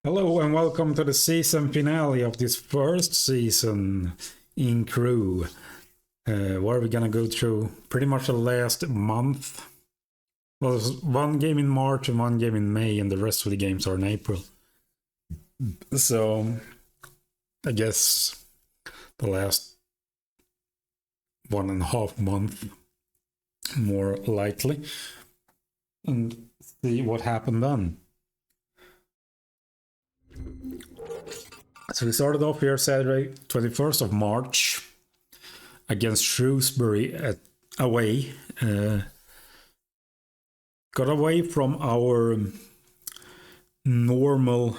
Hello and welcome to the season finale of this first season in Crewe, where we're gonna go through pretty much the last month. Well, there's one game in March and one game in May, and the rest of the games are in April. So, I guess the last 1.5 month, more likely, and see what happened then. So we started off here Saturday, 21st of March, against Shrewsbury away. Got away from our normal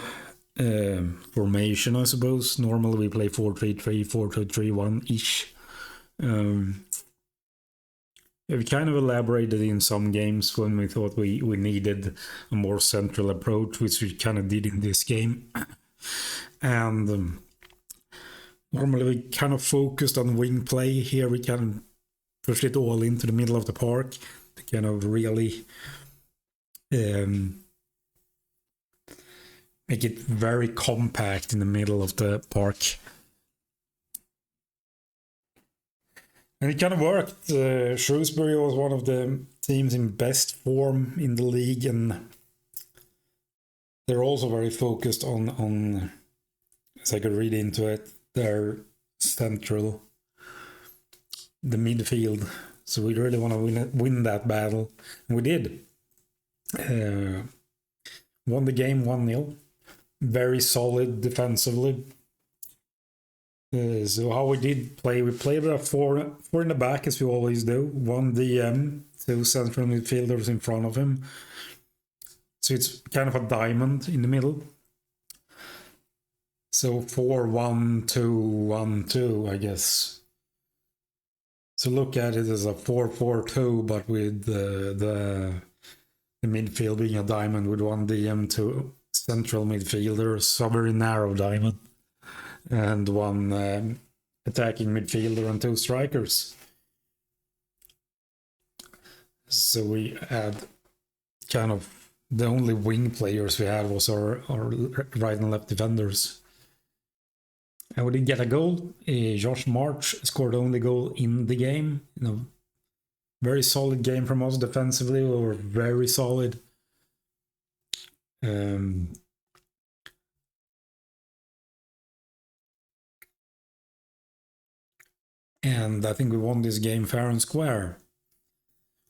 formation, I suppose. Normally we play 4-3-3, 4-2-3-1-ish. We kind of elaborated in some games when we thought we needed a more central approach, which we kind of did in this game. And normally we kind of focused on wing play. Here we can push it all into the middle of the park to kind of really make it very compact in the middle of the park. And it kind of worked. Shrewsbury was one of the teams in best form in the league, and they're also very focused on as I could read into it, their central, the midfield. So we really want to win that battle. And we did. Won the game 1-0. Very solid defensively. So how we did play, we played with a four in the back, as we always do. One DM, two central midfielders in front of him. So it's kind of a diamond in the middle. So 4-1-2-1-2, I guess. So look at it as a 4-4-2, but with the midfield being a diamond with one DM, two central midfielders, a very narrow diamond, and one attacking midfielder and two strikers. So we had kind of the only wing players we had was our right and left defenders. And we did get a goal. Josh March scored the only goal in the game. Very solid game from us defensively. We were very solid. And I think we won this game fair and square.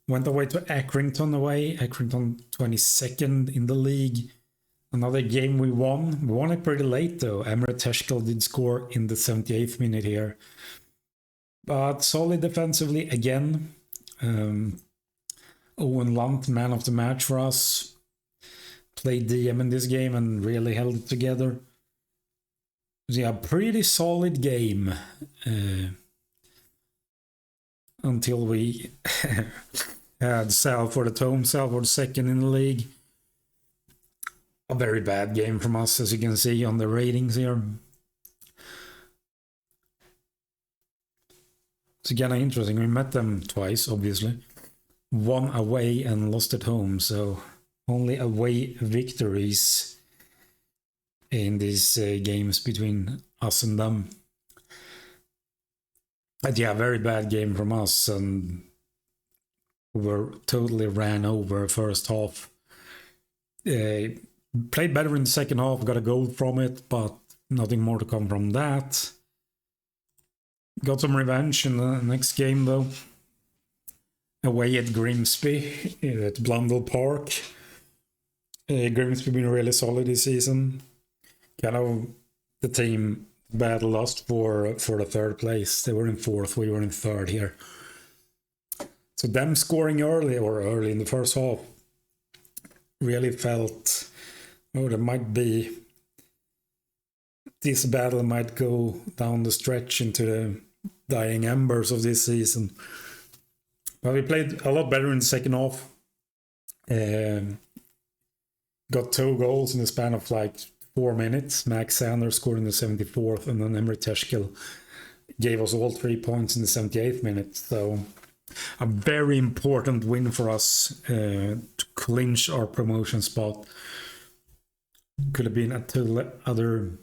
Went away to Accrington away. Accrington 22nd in the league. Another game we won. We won it pretty late though. Emre Teşkel did score in the 78th minute here. But solid defensively again. Owen Lunt, man of the match for us. Played DM in this game and really held it together. Yeah, pretty solid game. Until we had Salford at home. Salford second in the league. A very bad game from us, as you can see on the ratings here. It's kind of interesting. We met them twice, obviously. Won away and lost at home, so only away victories in these games between us and them. But yeah, very bad game from us, and we were totally ran over first half. Played better in the second half, got a goal from it, but nothing more to come from that. Got some revenge in the next game though. Away at Grimsby, at Blundell Park. Grimsby been really solid this season. Kind of the team battle lost for the third place. They were in fourth, we were in third here. So them scoring early in the first half really felt, there might be, this battle might go down the stretch into the dying embers of this season. But we played a lot better in the second half. Got 2 goals in the span of like 4 minutes. Max Sanders scored in the 74th, and then Emre Teşkel gave us all 3 points in the 78th minute. So a very important win for us to clinch our promotion spot. Could have been a total other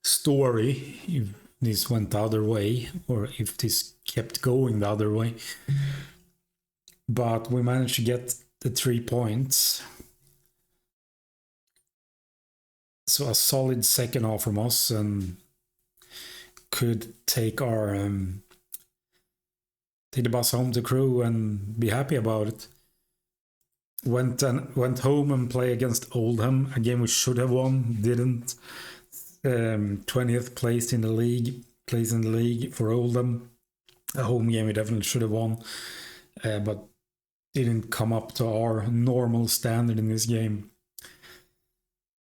story if this went the other way, or if this kept going the other way. But we managed to get the 3 points. So a solid second half from us, and could take our take the bus home to Crewe and be happy about it. Went home and play against Oldham, a game we should have won, didn't. 20th place in the league for Oldham. A home game we definitely should have won, but didn't come up to our normal standard in this game.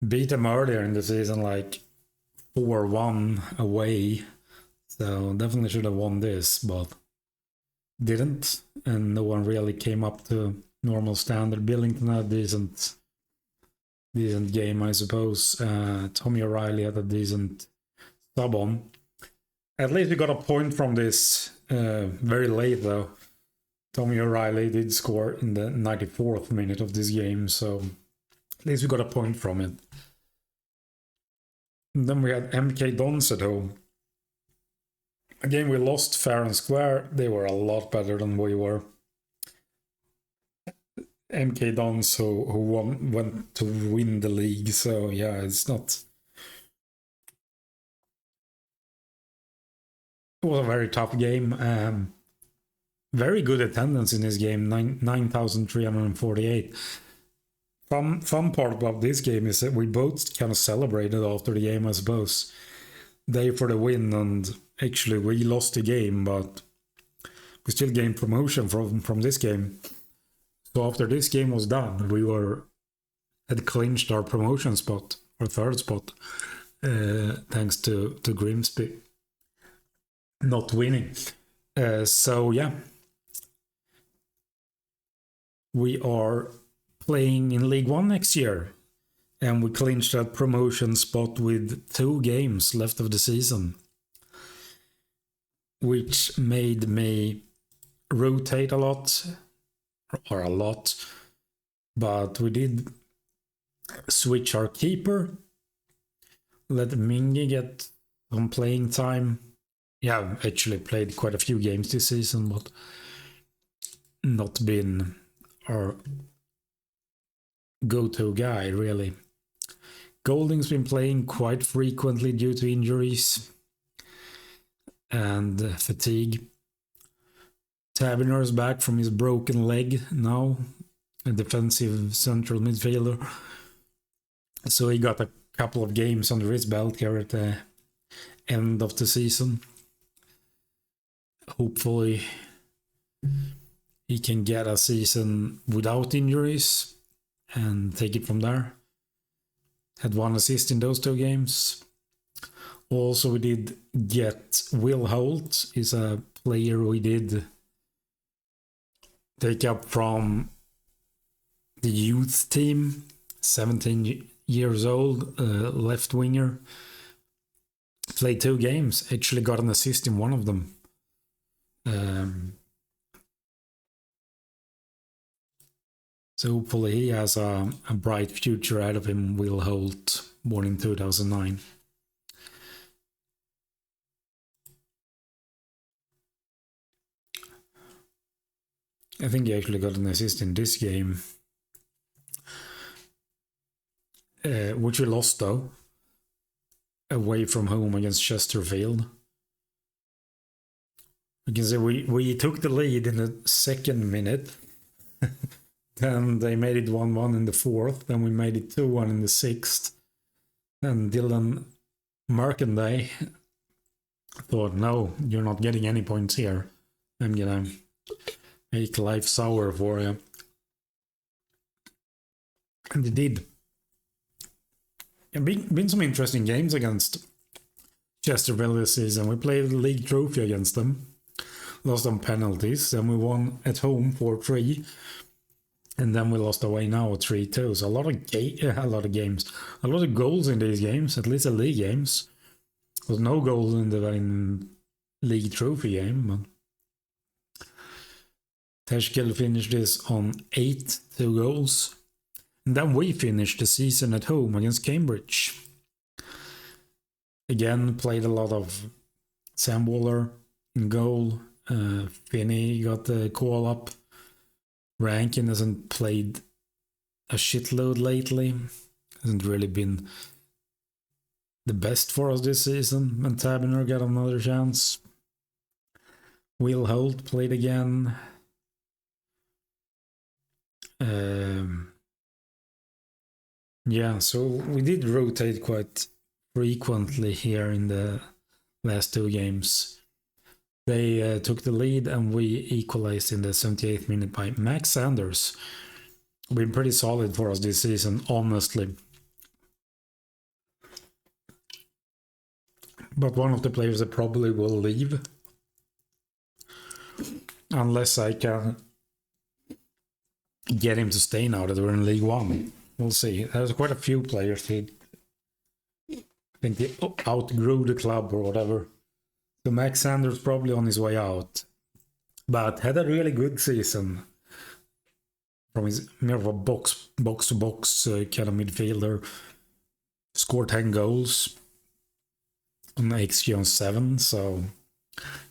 Beat them earlier in the season, like 4-1 away, so definitely should have won this, but didn't, and no one really came up to normal standard. Billington had a decent game, I suppose. Tommy O'Reilly had a decent sub on. At least we got a point from this very late, though. Tommy O'Reilly did score in the 94th minute of this game, so at least we got a point from it. And then we had MK Dons at home. A game we lost fair and square. They were a lot better than we were. MK Dons who went to win the league, so yeah, it's not... It was a very tough game. Very good attendance in this game, 9,348. Fun part about this game is that we both kind of celebrated after the game, I suppose. They for the win, and actually we lost the game, but we still gained promotion from this game. So after this game was done, we had clinched our promotion spot, our third spot, thanks to Grimsby not winning. So yeah, we are playing in League One next year, and we clinched that promotion spot with 2 games left of the season, which made me rotate a lot, but we did switch our keeper, let Mingy get some playing time. Yeah, actually played quite a few games this season, but not been our go-to guy, really. Golding's been playing quite frequently due to injuries and fatigue. Taverner's back from his broken leg now, a defensive central midfielder. So he got a couple of games under his belt here at the end of the season. Hopefully he can get a season without injuries and take it from there. Had 1 assist in those 2 games. Also, we did get Will Holt, is a player we did take up from the youth team, 17 years old, left winger. Played 2 games, actually got an assist in one of them. So hopefully he has a bright future ahead of him. Will Holt, born in 2009. I think he actually got an assist in this game, which we lost though, away from home against Chesterfield. You can say we took the lead in the 2nd minute. Then they made it 1-1 in the 4th. Then we made it 2-1 in the 6th. And Dylan Merkenday thought, no, you're not getting any points here. I'm gonna make life sour for you. And they did. There have been some interesting games against Chesterfield this season. We played the league trophy against them. Lost on penalties. Then we won at home 4-3. And then we lost away now 3-2. So a lot of games. A lot of goals in these games, at least the league games. There was no goals in the league trophy game. But Teshkel finished this on 8 goals. And then we finished the season at home against Cambridge. Again, played a lot of Sam Waller in goal. Finney got the call up. Rankin hasn't played a shitload lately. Hasn't really been the best for us this season. And Tabiner got another chance. Will Holt played again. Yeah, so we did rotate quite frequently here in the last two games. They took the lead and we equalized in the 78th minute by Max Sanders. Been pretty solid for us this season, honestly. But one of the players that probably will leave. Unless I can get him to stay now that we're in League One. We'll see. There's quite a few players who I think they outgrew the club or whatever. So Max Sanders probably on his way out. But had a really good season. From his more of a box-to-box kind of midfielder. Scored 10 goals. On XG on 7. So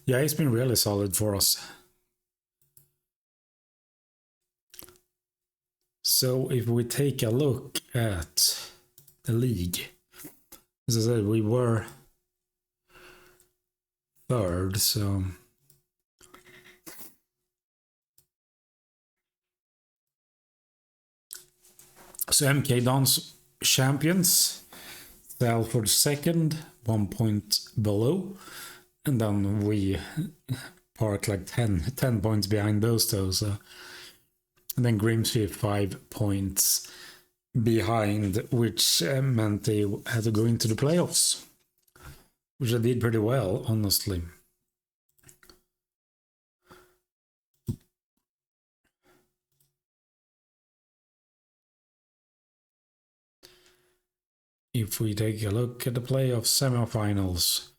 yeah, he's been really solid for us. So if we take a look at the league, as I said, we were third, so MK Dons champions, Salford second, 1 point below, and then we park like 10 points behind those two, so. And then Grimsby 5 points behind, which meant they had to go into the playoffs, which they did pretty well, honestly. If we take a look at the playoff semifinals,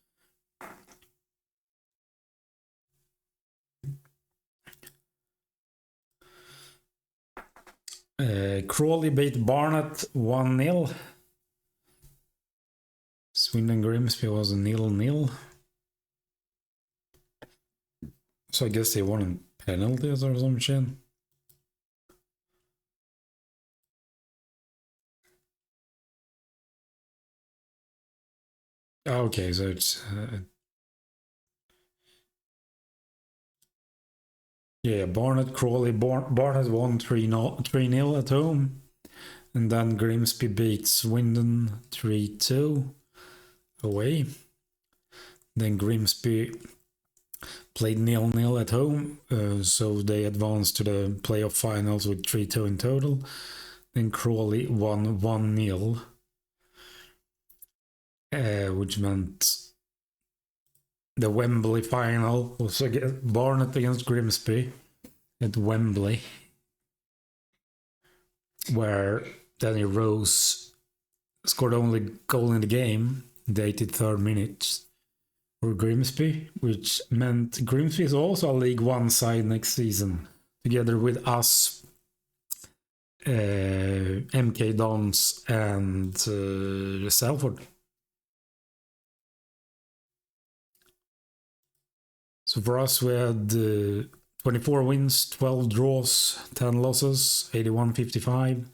Crawley beat Barnet 1-0. Swindon Grimsby was a 0-0. So I guess they won in penalties or some shit. Okay, so it's yeah, Barnet, Crawley. Barnet won 3-0 at home. And then Grimsby beat Swindon 3-2 away. Then Grimsby played 0-0 at home, so they advanced to the playoff finals with 3-2 in total. Then Crawley won 1-0, which meant the Wembley final was Barnet against Grimsby at Wembley, where Danny Rose scored only goal in the game in the 83rd minute for Grimsby, which meant Grimsby is also a League One side next season, together with us, MK Dons and Salford. So for us, we had 24 wins, 12 draws, 10 losses, 81.55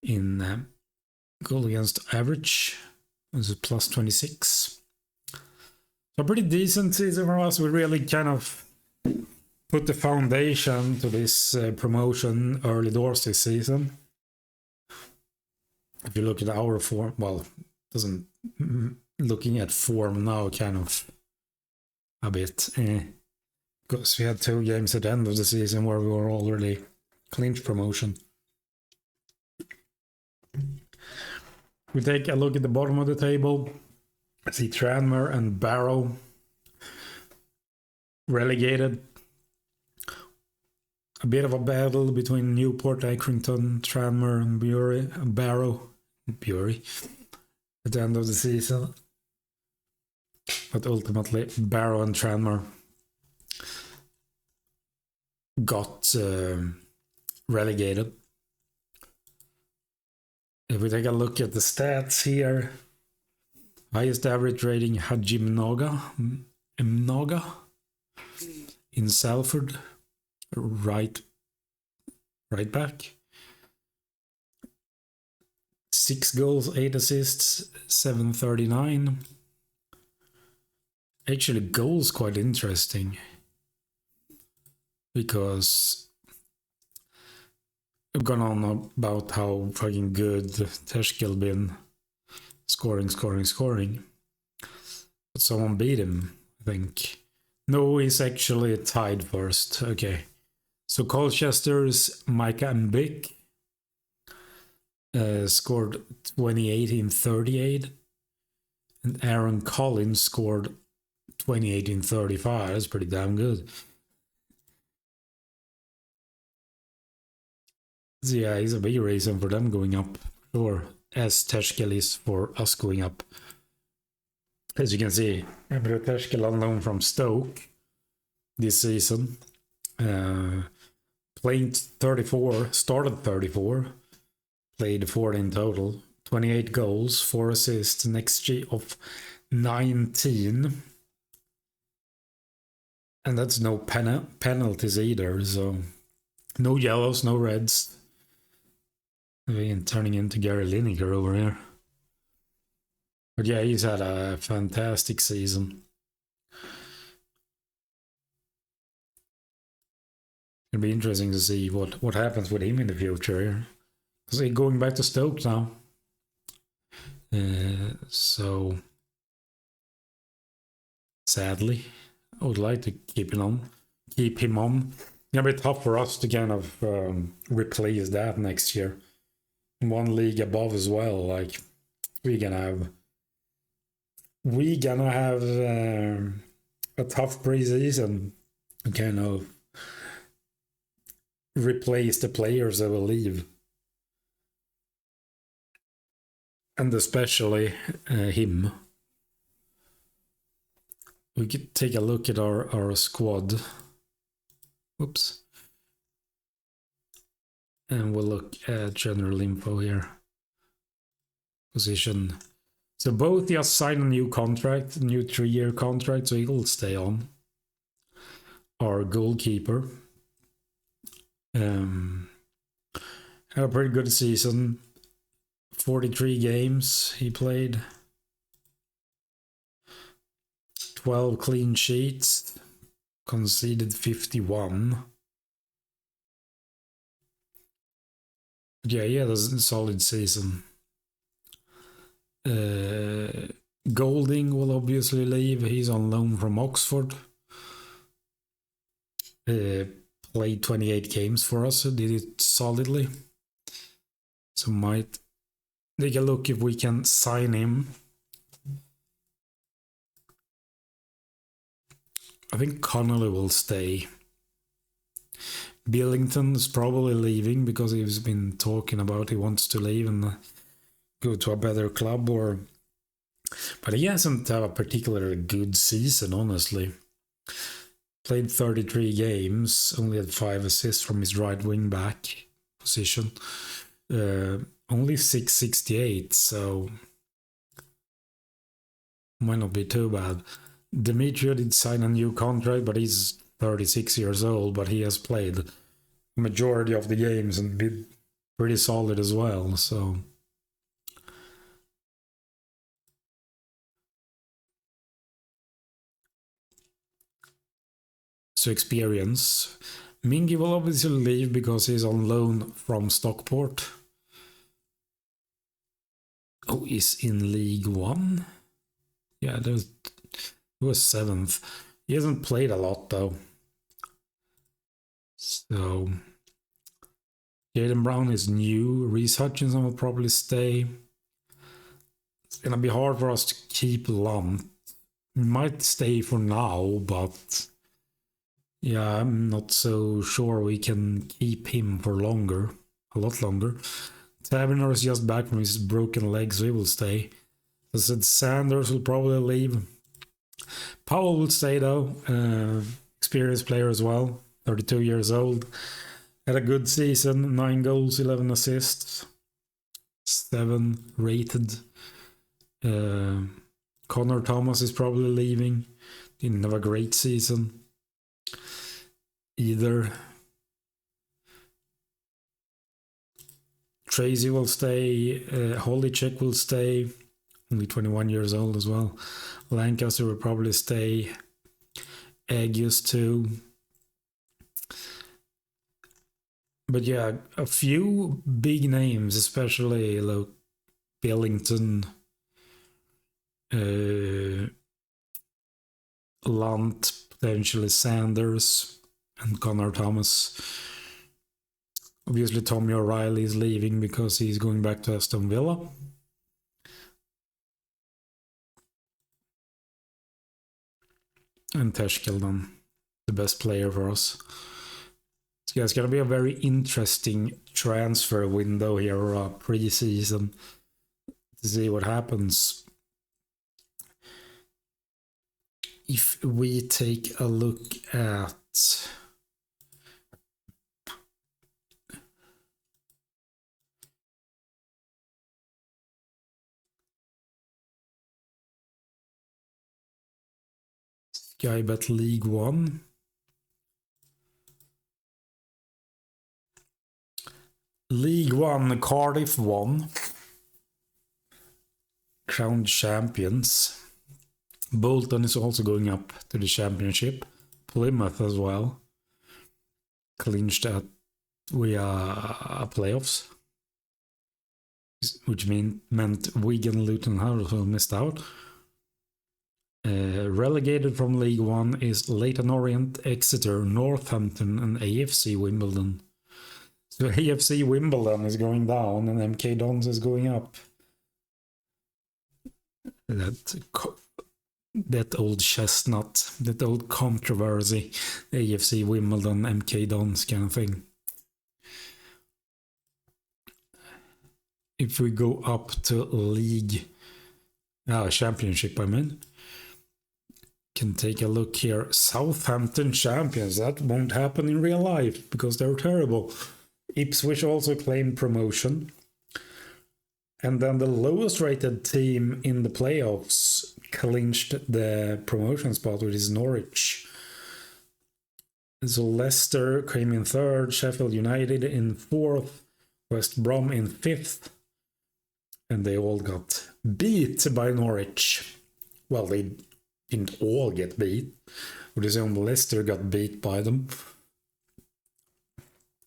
in goal against average. This is plus 26. So a pretty decent season for us. We really kind of put the foundation to this promotion early doors this season. If you look at our form, well, doesn't looking at form now kind of a bit, because we had 2 games at the end of the season where we were already clinched promotion. We take a look at the bottom of the table. I see Tranmere and Barrow relegated. A bit of a battle between Newport, Accrington, Tranmere and Barrow at the end of the season. But ultimately, Barrow and Tranmere got relegated. If we take a look at the stats here, highest average rating Haji Mnoga in Salford, right back. 6 goals, 8 assists, 739. Actually, goals quite interesting because I've gone on about how fucking good Teshkel been scoring. But someone beat him, I think. No, he's actually tied first. Okay. So Colchester's Micah Mbik scored 28 in 38. And Aaron Collins scored 28 in 35. That's pretty damn good. So yeah, he's a big reason for them going up. Sure, as Teshkel is for us going up. As you can see, Emre Teshkel on loan from Stoke this season. Played 34, started 34, played 40 in total. 28 goals, 4 assists, an XG of 19. And that's no penalties either, so no yellows, no reds. Turning into Gary Lineker over here. But yeah, he's had a fantastic season. It'll be interesting to see what happens with him in the future here. Because he's going back to Stoke now. So sadly, I would like to keep him on. It'll be tough for us to kind of replace that next year. One league above as well. Like we're gonna have a tough preseason and kind of replace the players that will leave, and especially him. We could take a look at our squad. Whoops. And we'll look at general info here. Position. So both just signed a new contract, new 3-year contract, so he'll stay on. Our goalkeeper. Had a pretty good season. 43 games he played. 12 clean sheets. Conceded 51. Yeah, that's a solid season. Golding will obviously leave. He's on loan from Oxford. Played 28 games for us. Did it solidly. So might take a look if we can sign him. I think Connolly will stay. Billington is probably leaving because he's been talking about he wants to leave and go to a better club, but he hasn't had a particularly good season, honestly. Played 33 games, only had 5 assists from his right wing back position. Only 668, so might not be too bad. Demetrio did sign a new contract, but he's 36 years old, but he has played majority of the games and been pretty solid as well, so experience. Mingy will obviously leave because he's on loan from Stockport. Oh, he's in League One? Yeah, he was 7th. He hasn't played a lot though. So Jaden Brown is new. Reece Hutchinson will probably stay. It's gonna be hard for us to keep Lunt. He might stay for now, but yeah, I'm not so sure we can keep him for longer. A lot longer. Taverner is just back from his broken leg, so he will stay. I said Sanders will probably leave. Powell will stay though. Experienced player as well. 32 years old. Had a good season. 9 goals, 11 assists. 7 rated. Connor Thomas is probably leaving. Didn't have a great season either. Tracy will stay. Holycheck will stay. Only 21 years old as well. Lancaster will probably stay. Agius too. But yeah, a few big names, especially like Billington, Lunt, potentially Sanders, and Connor Thomas. Obviously, Tommy O'Reilly is leaving because he's going back to Aston Villa. And Teshkeldan, the best player for us. So yeah, it's going to be a very interesting transfer window here, or pre-season, to see what happens. If we take a look at Skybet League 1. League 1, Cardiff won. Crowned champions. Bolton is also going up to the championship. Plymouth as well. Clinched at playoffs. Which meant Wigan, Luton, Huddersfield missed out. Relegated from League 1 is Leyton Orient, Exeter, Northampton and AFC Wimbledon. So AFC Wimbledon is going down and MK Dons is going up. That old chestnut, that old controversy, AFC Wimbledon, MK Dons kind of thing. If we go up to championship, can take a look here. Southampton champions. That won't happen in real life because they're terrible. Ipswich also claimed promotion. And then the lowest rated team in the playoffs clinched the promotion spot, which is Norwich. So Leicester came in 3rd, Sheffield United in 4th, West Brom in 5th. And they all got beat by Norwich. Well, they didn't all get beat. But his own Leicester got beat by them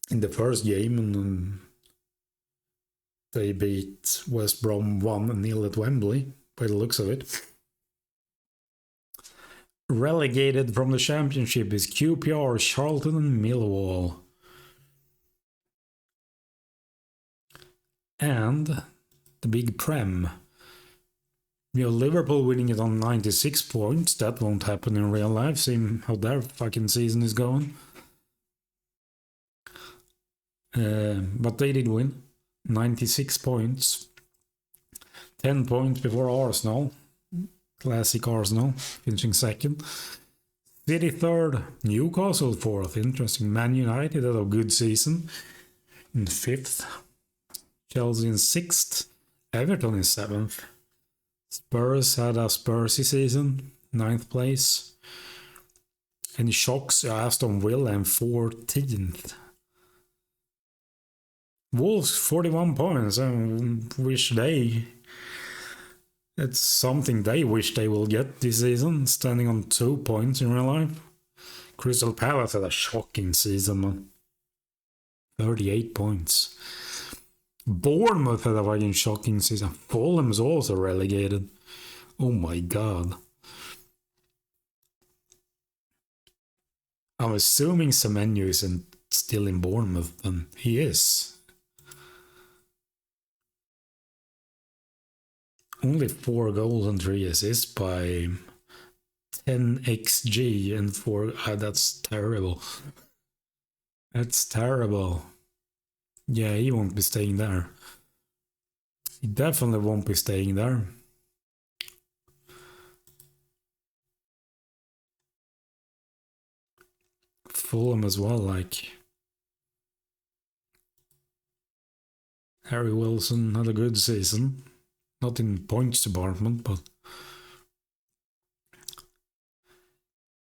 in the first game, and they beat West Brom 1-0 at Wembley, by the looks of it. Relegated from the championship is QPR, Charlton and Millwall. And the big Prem. We have Liverpool winning it on 96 points. That won't happen in real life. See how their fucking season is going. But they did win. 96 points. 10 points before Arsenal. Classic Arsenal. Finishing 2nd. City 3rd. Newcastle 4th. Interesting. Man United had a good season. In 5th. Chelsea in 6th. Everton in 7th. Spurs had a Spursy season, 9th place. Any shocks? Aston Villa in 14th. Wolves 41 points. It's something they wish they will get this season, standing on 2 points in real life. Crystal Palace had a shocking season, man. 38 points. Bournemouth had a fucking shocking season. Fulham's also relegated. Oh my god. I'm assuming Semenyo isn't still in Bournemouth, and he is. Only 4 goals and 3 assists by 10 XG and 4. That's terrible. That's terrible. Yeah, he won't be staying there. He definitely won't be staying there. Fulham as well, like. Harry Wilson had a good season. Not in points department, but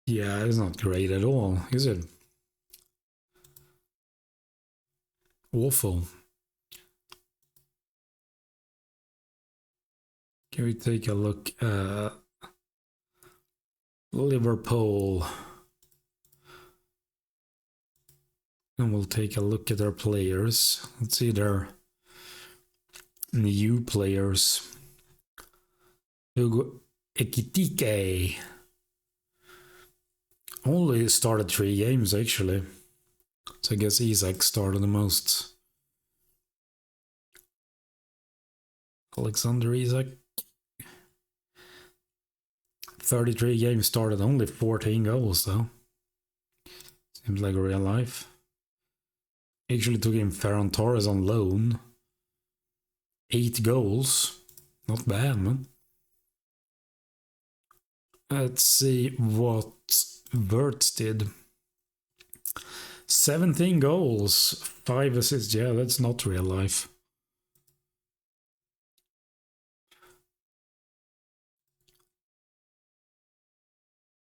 yeah, it's not great at all, is it? Awful. Can we take a look at Liverpool? And we'll take a look at their players. Let's see their new players. Hugo Ekitike only started 3 games actually. So I guess Isak started the most. Alexander Isak. 33 games started, only 14 goals though. Seems like real life. Actually took in Ferran Torres on loan. 8 goals. Not bad, man. Let's see what Wirtz did. 17 goals, 5 assists. Yeah, that's not real life.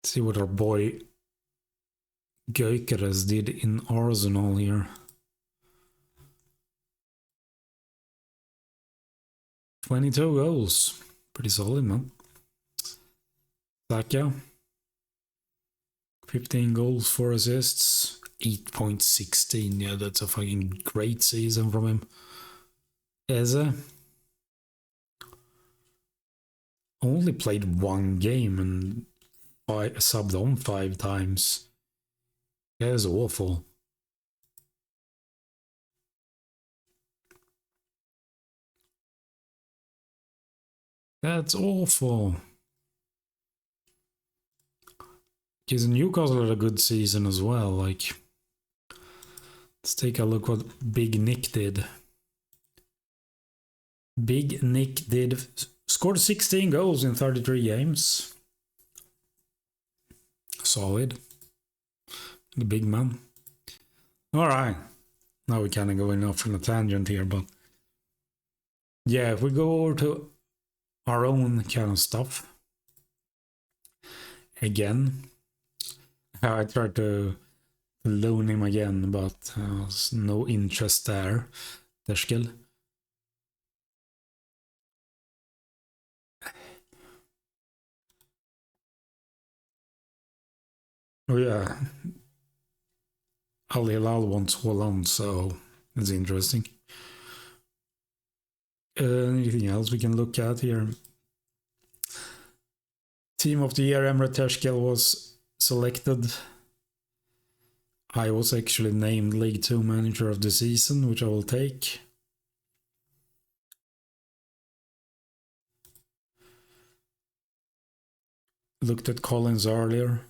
Let's see what our boy Gyökeres did in Arsenal here. 22 goals. Pretty solid, man. Saka. 15 goals, 4 assists. 8.16. Yeah, that's a fucking great season from him. Eze. Only played 1 game and subbed on 5 times. That is awful. That's awful. Because Newcastle had a good season as well. Like, let's take a look what Big Nick did. Big Nick did scored 16 goals in 33 games. Solid. The big man. All right. Now we're kind of going off on a tangent here, but yeah, if we go over to our own kind of stuff again. I tried to loan him again, but no interest there. Terskill. Oh yeah. Al Hilal wants Holland, so it's interesting. Anything else we can look at here? Team of the Year, Emre Terskill was selected. I was actually named League 2 Manager of the Season, which I will take. Looked at Collins earlier.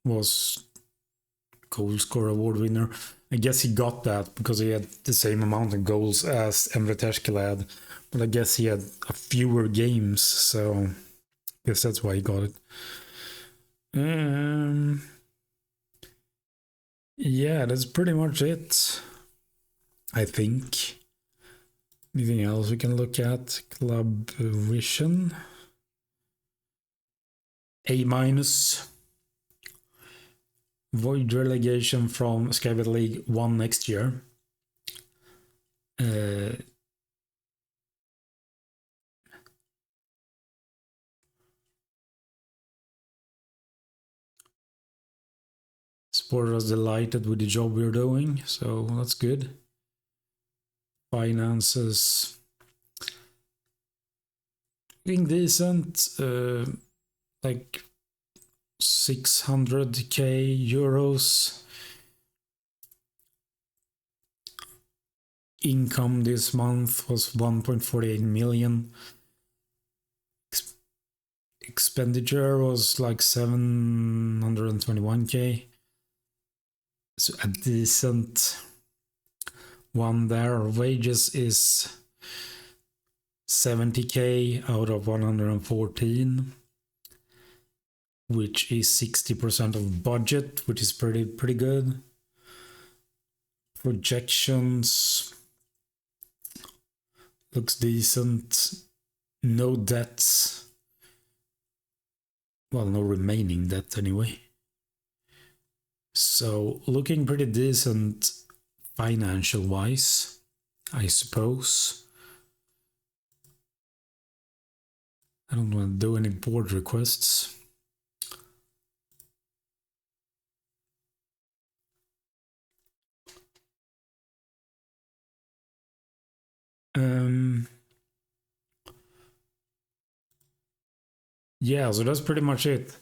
Was goal score award winner. I guess he got that because he had the same amount of goals as Emre Terskill had. But I guess he had a fewer games, so I guess that's why he got it. Yeah, that's pretty much it, I think. Anything else we can look at? Club Vision. A-. Void relegation from Skybet League 1 next year. Supporters delighted with the job we're doing, so that's good. Finances. Being decent, like 600k euros. Income this month was 1.48 million. Expenditure was like 721k. So a decent one there. Wages is 70k out of 114, which is 60% of budget, which is pretty good. Projections looks decent. No debts. Well, no remaining debt anyway. So looking pretty decent financial wise, I suppose. I don't want to do any board requests. Yeah, so that's pretty much it.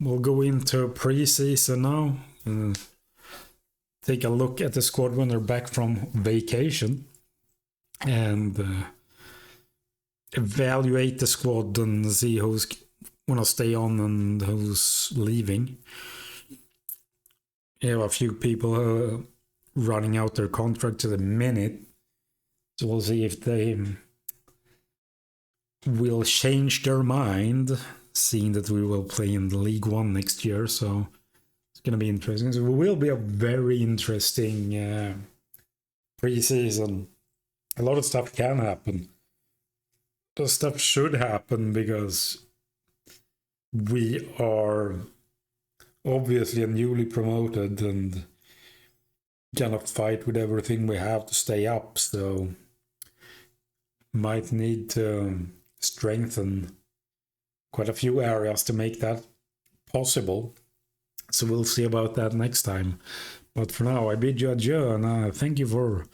We'll go into pre-season now and take a look at the squad when they're back from vacation and evaluate the squad and see who's gonna stay on and who's leaving. You have a few people running out their contract at the minute, so we'll see if they will change their mind, seeing that we will play in the League One next year. So it's going to be interesting. So it will be a very interesting pre-season. A lot of stuff can happen. The stuff should happen because we are obviously newly promoted and gonna fight with everything we have to stay up. So might need to strengthen quite a few areas to make that possible. So we'll see about that next time. But for now, I bid you adieu, and thank you for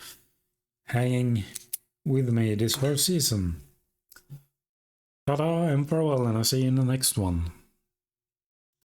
hanging with me this first season. Ta-da and farewell, and I'll see you in the next one.